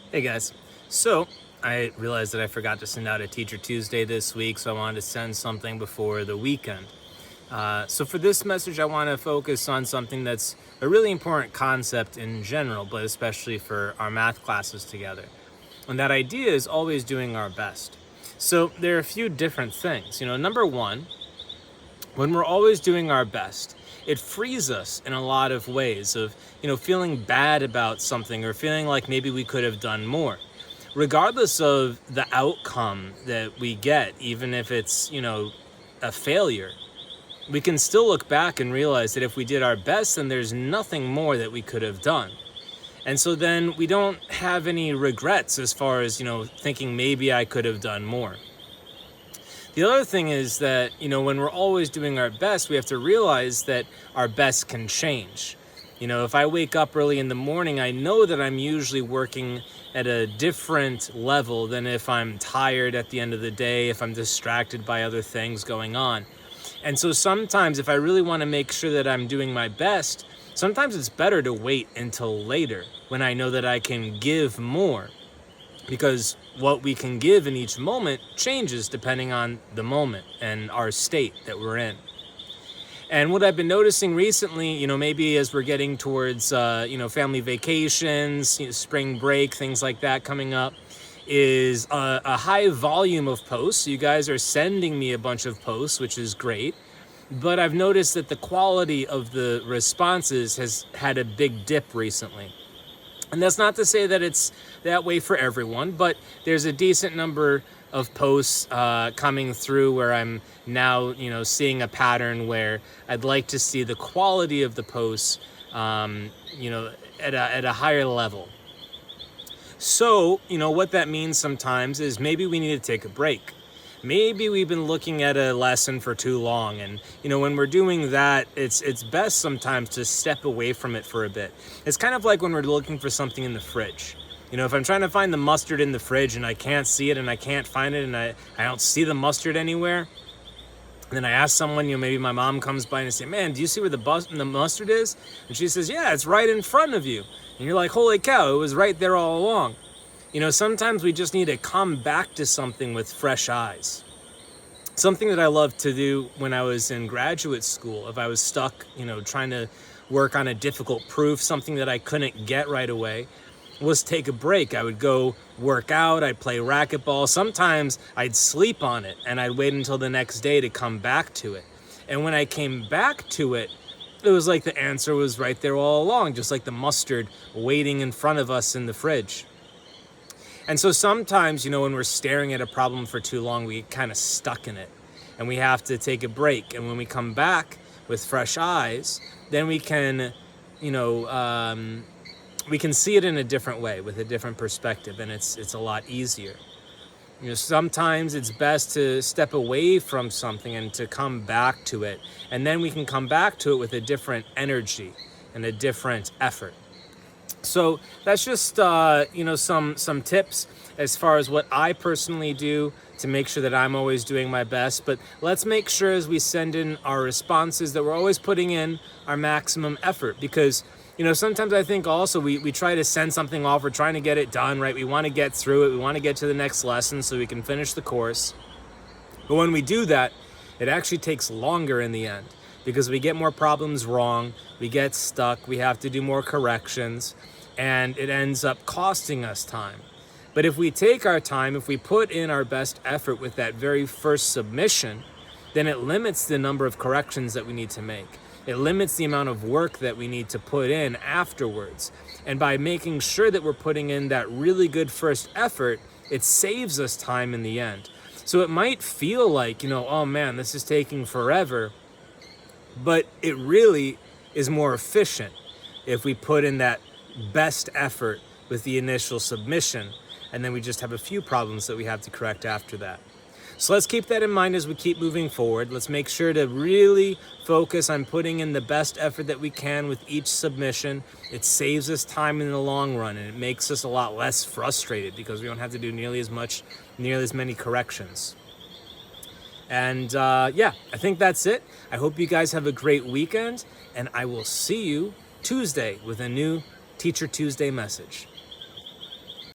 Hey guys. So I realized that I forgot to send out a Teacher Tuesday this week, so I wanted to send something before the weekend. So for this message, I want to focus on something that's a really important concept in general, but especially for our math classes together. And that idea is always doing our best. So there are a few different things. Number one, when we're always doing our best, it frees us in a lot of ways of, feeling bad about something or feeling like maybe we could have done more. Regardless of the outcome that we get, even if it's, a failure, we can still look back and realize that if we did our best, then there's nothing more that we could have done. And so then we don't have any regrets as far as, thinking maybe I could have done more. The other thing is that, when we're always doing our best, we have to realize that our best can change. If I wake up early in the morning, I know that I'm usually working at a different level than if I'm tired at the end of the day, if I'm distracted by other things going on. And so sometimes if I really want to make sure that I'm doing my best, sometimes it's better to wait until later when I know that I can give more, because what we can give in each moment changes depending on the moment and our state that we're in. And what I've been noticing recently, maybe as we're getting towards, family vacations, spring break, things like that coming up, is a high volume of posts. You guys are sending me a bunch of posts, which is great. But I've noticed that the quality of the responses has had a big dip recently. And that's not to say that it's that way for everyone, but there's a decent number of posts coming through where I'm now, seeing a pattern where I'd like to see the quality of the posts, at a higher level. So, what that means sometimes is maybe we need to take a break. Maybe we've been looking at a lesson for too long, and when we're doing that, it's best sometimes to step away from it for a bit. It's kind of like when we're looking for something in the fridge. If I'm trying to find the mustard in the fridge and I can't see it and I can't find it and I don't see the mustard anywhere, and then I ask someone, maybe my mom comes by and I say, "Man, do you see where the mustard is?" And she says, "Yeah, it's right in front of you." And you're like, "Holy cow, it was right there all along." Sometimes we just need to come back to something with fresh eyes. Something that I loved to do when I was in graduate school, if I was stuck, trying to work on a difficult proof, something that I couldn't get right away, was take a break. I would go work out, I'd play racquetball. Sometimes I'd sleep on it and I'd wait until the next day to come back to it. And when I came back to it, it was like the answer was right there all along, just like the mustard waiting in front of us in the fridge. And so sometimes, when we're staring at a problem for too long, we get kind of stuck in it and we have to take a break. And when we come back with fresh eyes, then we can, we can see it in a different way with a different perspective, and it's a lot easier. Sometimes it's best to step away from something and to come back to it. And then we can come back to it with a different energy and a different effort. So that's just some tips as far as what I personally do to make sure that I'm always doing my best. But let's make sure as we send in our responses that we're always putting in our maximum effort, because sometimes I think also we try to send something off, we're trying to get it done, right? We want to get through it, we want to get to the next lesson so we can finish the course. But when we do that, it actually takes longer in the end, because we get more problems wrong, we get stuck, we have to do more corrections, and it ends up costing us time. But if we take our time, if we put in our best effort with that very first submission, then it limits the number of corrections that we need to make. It limits the amount of work that we need to put in afterwards. And by making sure that we're putting in that really good first effort, it saves us time in the end. So it might feel like, oh man, this is taking forever, but it really is more efficient if we put in that best effort with the initial submission, and then we just have a few problems that we have to correct after that. So let's keep that in mind as we keep moving forward. Let's make sure to really focus on putting in the best effort that we can with each submission. It saves us time in the long run, and it makes us a lot less frustrated because we don't have to do nearly as many corrections. And I think that's it. I hope you guys have a great weekend, and I will see you Tuesday with a new Teacher Tuesday message.